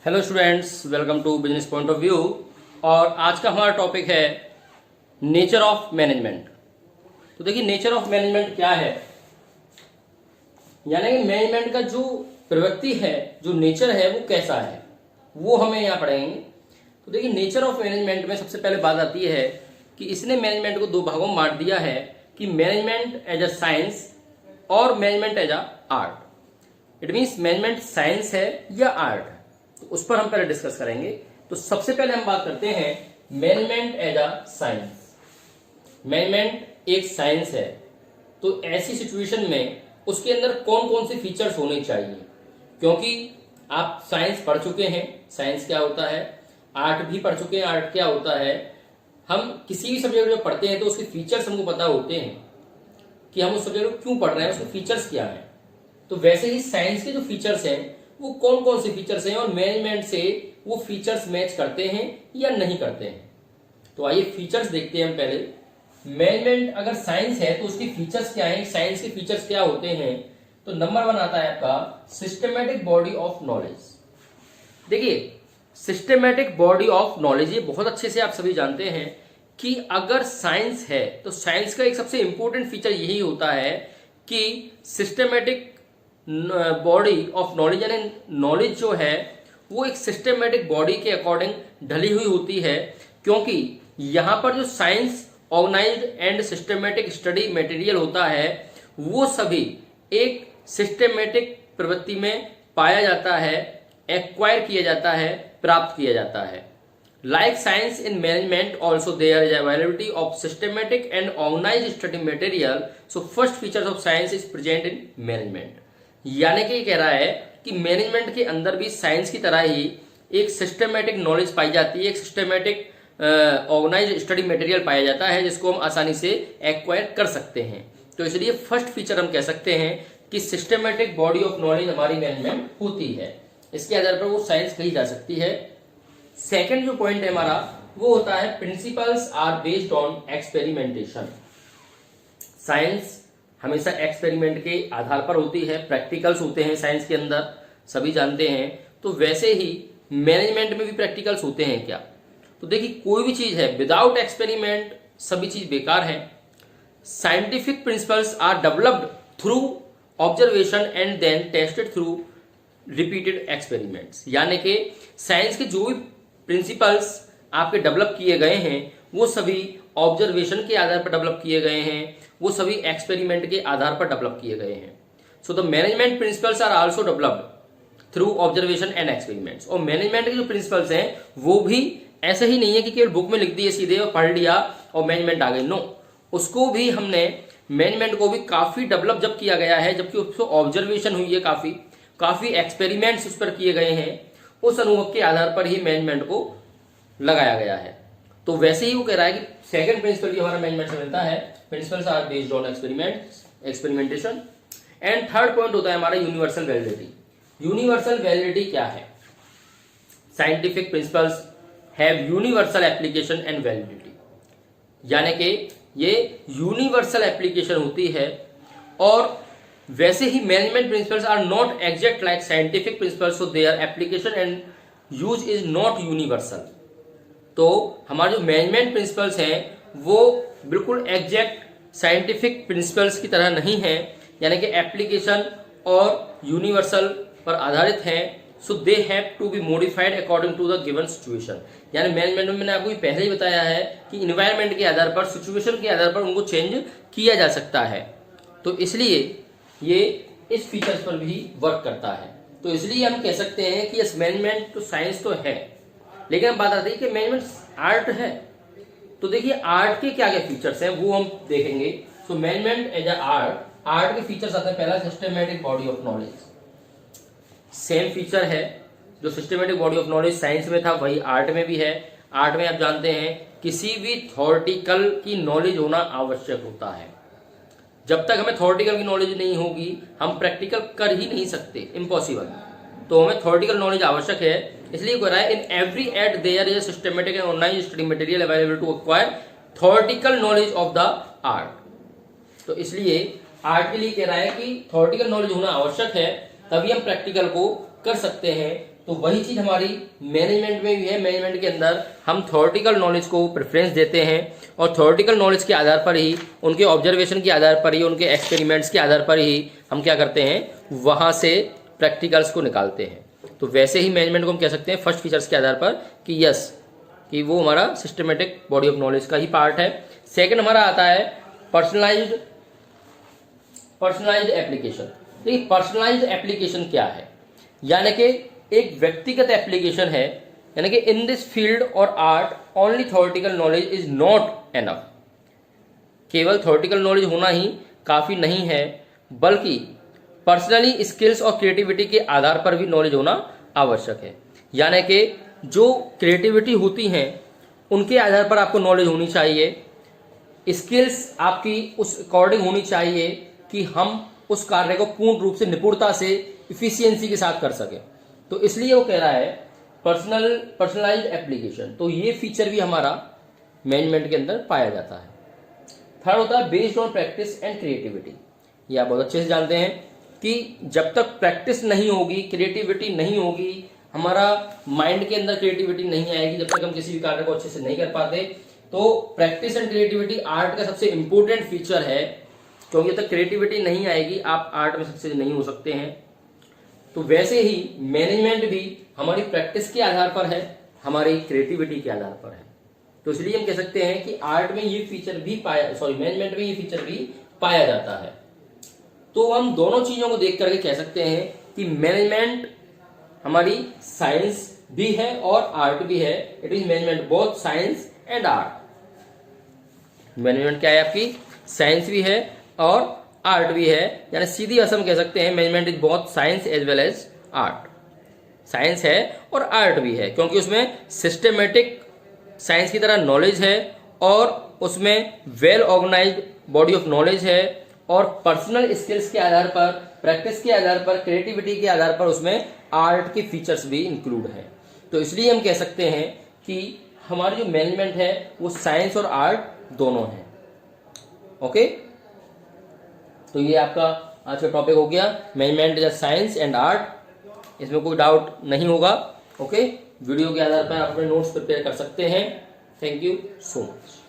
Hello students, welcome to business point of view. और आज का हमारा टॉपिक है नेचर ऑफ मैनेजमेंट। तो देखिए, नेचर ऑफ मैनेजमेंट क्या है, यानी कि मैनेजमेंट का जो प्रवृत्ति है, जो नेचर है, वो कैसा है, वो हमें यहाँ पढ़ेंगे। तो देखिए, नेचर ऑफ मैनेजमेंट में सबसे पहले बात आती है कि इसने मैनेजमेंट को दो भागों में बांट दिया है कि मैनेजमेंट एज अ साइंस और management as a art. It means management science है या आर्ट है, तो उस पर हम पहले डिस्कस करेंगे। तो सबसे पहले हम बात करते हैं management as a science. Management एक साइंस है, तो ऐसी सिचुएशन में उसके अंदर कौन कौन से फीचर्स होने चाहिए, क्योंकि आप साइंस पढ़ चुके हैं, साइंस क्या होता है, आर्ट भी पढ़ चुके हैं, आर्ट क्या होता है। हम किसी भी सब्जेक्ट जो पढ़ते हैं तो उसके फीचर्स हमको पता होते हैं कि हम उस सब्जेक्ट को क्यों पढ़ रहे हैं, उसके फीचर्स क्या हैं। तो वैसे ही साइंस के जो फीचर्स हैं वो कौन कौन से फीचर्स हैं और मैनेजमेंट से वो फीचर्स मैच करते हैं या नहीं करते हैं। तो आइए फीचर्स देखते हैं हम पहले। मैनेजमेंट अगर साइंस है तो उसकी फीचर्स क्या है, साइंस के फीचर्स क्या होते हैं। तो नंबर 1 आता है आपका सिस्टमैटिक बॉडी ऑफ नॉलेज। देखिए, सिस्टमैटिक बॉडी ऑफ नॉलेज, ये बहुत अच्छे से आप सभी जानते हैं कि अगर साइंस है तो साइंस का एक सबसे इंपॉर्टेंट फीचर यही होता है कि सिस्टमैटिक बॉडी ऑफ नॉलेज, यानी नॉलेज जो है वो एक सिस्टमैटिक बॉडी के अकॉर्डिंग ढली हुई होती है, क्योंकि यहां पर जो science organised and systematic study material होता है वो सभी एक सिस्टमैटिक प्रवृत्ति में पाया जाता है, एक्वायर किया जाता है, प्राप्त किया जाता है। Like science in management, also there is availability of systematic and organized study material. So first features of science is present in management. यानी कि ये कह रहा है कि मैनेजमेंट के अंदर भी साइंस की तरह ही एक सिस्टमेटिक नॉलेज पाई जाती है, एक सिस्टमेटिक ऑर्गेनाइज्ड स्टडी मटेरियल पाया जाता है जिसको हम आसानी से एक्वायर कर सकते हैं। तो इसलिए फर्स्ट फीचर हम कह सकते हैं कि सिस्टमेटिक बॉडी ऑफ नॉलेज हमारी मैनेजमेंट होती है, इसके आधार पर वो साइंस कही जा सकती है। सेकेंड जो पॉइंट है हमारा वो होता है principles are based on experimentation. Science हमेशा एक्सपेरिमेंट के आधार पर होती है, प्रैक्टिकल्स होते हैं साइंस के अंदर, सभी जानते हैं। तो वैसे ही मैनेजमेंट में भी प्रैक्टिकल्स होते हैं क्या। तो देखिए, कोई भी चीज है विदाउट एक्सपेरिमेंट सभी चीज बेकार है। Scientific principles are developed through observation and then tested through repeated experiments. यानी कि साइंस के जो भी प्रिंसिपल्स आपके डेवलप किए गए हैं वो सभी ऑब्जर्वेशन के आधार पर डेवलप किए गए हैं, वो सभी एक्सपेरिमेंट के आधार पर डेवलप किए गए हैं। So the management principles are also developed through observation and experiments. और मैनेजमेंट के जो प्रिंसिपल्स हैं वो भी ऐसे ही नहीं है कि केवल बुक में लिख दिए सीधे और पढ़ लिया और मैनेजमेंट आ गई, नो। उसको भी हमने मैनेजमेंट को भी काफी डेवलप जब किया गया है, जबकि उसको ऑब्जर्वेशन हुई है, काफी एक्सपेरिमेंट्स उस पर किए गए हैं, उस अनुभव के आधार पर ही मैनेजमेंट को लगाया गया है। तो वैसे ही वो कह रहा है कि सेकंड प्रिंसिपल भी हमारा मैनेजमेंट से मिलता है, principles are based on experimentation. And third point होता है हमारा यूनिवर्सल वैलिडिटी। यूनिवर्सल वैलिडिटी क्या है? Scientific principles have universal application and validity, यानी कि ये यूनिवर्सल एप्लीकेशन होती है। और वैसे ही management principles are not exact like scientific principles, so their application and use is not universal. तो हमारे जो मैनेजमेंट प्रिंसिपल्स हैं वो बिल्कुल एग्जैक्ट साइंटिफिक प्रिंसिपल्स की तरह नहीं है, यानी कि एप्लीकेशन और यूनिवर्सल पर आधारित हैं। So they have to be modified according to the given situation. यानी मैनेजमेंट में मैंने आपको पहले ही बताया है कि इन्वायरमेंट के आधार पर, सिचुएशन के आधार पर उनको चेंज किया जा सकता है। तो इसलिए ये इस फीचर्स पर भी वर्क करता है। तो इसलिए हम कह सकते हैं कि यस, मैनेजमेंट तो साइंस तो है, लेकिन हम बात आती है कि मैनेजमेंट आर्ट है। तो देखिए, आर्ट के क्या क्या फीचर्स हैं वो हम देखेंगे। So management as a art के फीचर्स आते हैं। पहला, systematic body of knowledge. Same feature है, जो systematic body of knowledge science में था वही आर्ट में भी है। आर्ट में आप जानते हैं किसी भी थ्योरेटिकल की नॉलेज होना आवश्यक होता है। जब तक हमें थ्योरेटिकल की नॉलेज नहीं होगी हम प्रैक्टिकल कर ही नहीं सकते, इम्पॉसिबल। तो हमें थ्योरेटिकल नॉलेज आवश्यक है, इसलिए कह रहा है in every art there is systematic and organised study material available to acquire theoretical knowledge of the art. तो इसलिए आर्ट के लिए कह रहा है कि थ्योरेटिकल नॉलेज होना आवश्यक है, तभी हम प्रैक्टिकल को कर सकते हैं। तो वही चीज हमारी मैनेजमेंट में भी है। मैनेजमेंट के अंदर हम थ्योरेटिकल नॉलेज को प्रेफरेंस देते हैं और थ्योरेटिकल नॉलेज के आधार पर ही, उनके ऑब्जर्वेशन के आधार पर ही, उनके एक्सपेरिमेंट्स के आधार पर ही हम क्या करते हैं, वहाँ से प्रैक्टिकल्स को निकालते हैं। तो वैसे ही मैनेजमेंट को हम कह सकते हैं फर्स्ट फीचर्स के आधार पर कि यस, कि वो हमारा सिस्टमेटिक बॉडी ऑफ नॉलेज का ही पार्ट है। सेकंड हमारा आता है पर्सनलाइज्ड एप्लीकेशन। देखिए पर्सनलाइज्ड एप्लीकेशन क्या है, यानी कि एक व्यक्तिगत एप्लीकेशन है, यानी कि इन दिस फील्ड और art only theoretical knowledge is not enough. केवल थ्योरेटिकल नॉलेज होना ही काफी नहीं है, बल्कि पर्सनली स्किल्स और क्रिएटिविटी के आधार पर भी नॉलेज होना आवश्यक है। यानी कि जो क्रिएटिविटी होती हैं उनके आधार पर आपको नॉलेज होनी चाहिए, स्किल्स आपकी उस अकॉर्डिंग होनी चाहिए कि हम उस कार्य को पूर्ण रूप से निपुणता से इफिशियंसी के साथ कर सकें। तो इसलिए वो कह रहा है पर्सनलाइज्ड एप्लीकेशन। तो ये फीचर भी हमारा मैनेजमेंट के अंदर पाया जाता है। थर्ड होता है based on practice and creativity. ये आप बहुत अच्छे से जानते हैं कि जब तक प्रैक्टिस नहीं होगी, क्रिएटिविटी नहीं होगी, हमारा माइंड के अंदर क्रिएटिविटी नहीं आएगी, जब तक हम किसी भी कार्य को अच्छे से नहीं कर पाते। तो प्रैक्टिस एंड क्रिएटिविटी आर्ट का सबसे इंपॉर्टेंट फीचर है, क्योंकि जब तक क्रिएटिविटी नहीं आएगी आप आर्ट में सक्सेस नहीं हो सकते हैं। तो वैसे ही मैनेजमेंट भी हमारी प्रैक्टिस के आधार पर है, हमारी क्रिएटिविटी के आधार पर है। तो इसलिए हम कह सकते हैं कि आर्ट में ये फीचर भी मैनेजमेंट में ये फीचर भी पाया जाता है। तो हम दोनों चीजों को देख करके कह सकते हैं कि मैनेजमेंट हमारी साइंस भी है और आर्ट भी है। It is management both science and art. Management क्या है आपकी, साइंस भी है और आर्ट भी है। यानी सीधी भाषा में कह सकते हैं management is both science as well as art. Science है और आर्ट भी है, क्योंकि उसमें सिस्टमेटिक साइंस की तरह नॉलेज है और उसमें well organised body of knowledge है और पर्सनल स्किल्स के आधार पर, प्रैक्टिस के आधार पर, क्रिएटिविटी के आधार पर उसमें आर्ट के फीचर्स भी इंक्लूड हैं। तो इसलिए हम कह सकते हैं कि हमारी जो मैनेजमेंट है वो साइंस और आर्ट दोनों है। ओके, तो ये आपका आज का टॉपिक हो गया, management is science and art. इसमें कोई डाउट नहीं होगा। ओके, वीडियो के आधार पर आप अपने नोट्स प्रिपेयर कर सकते हैं। Thank you so much.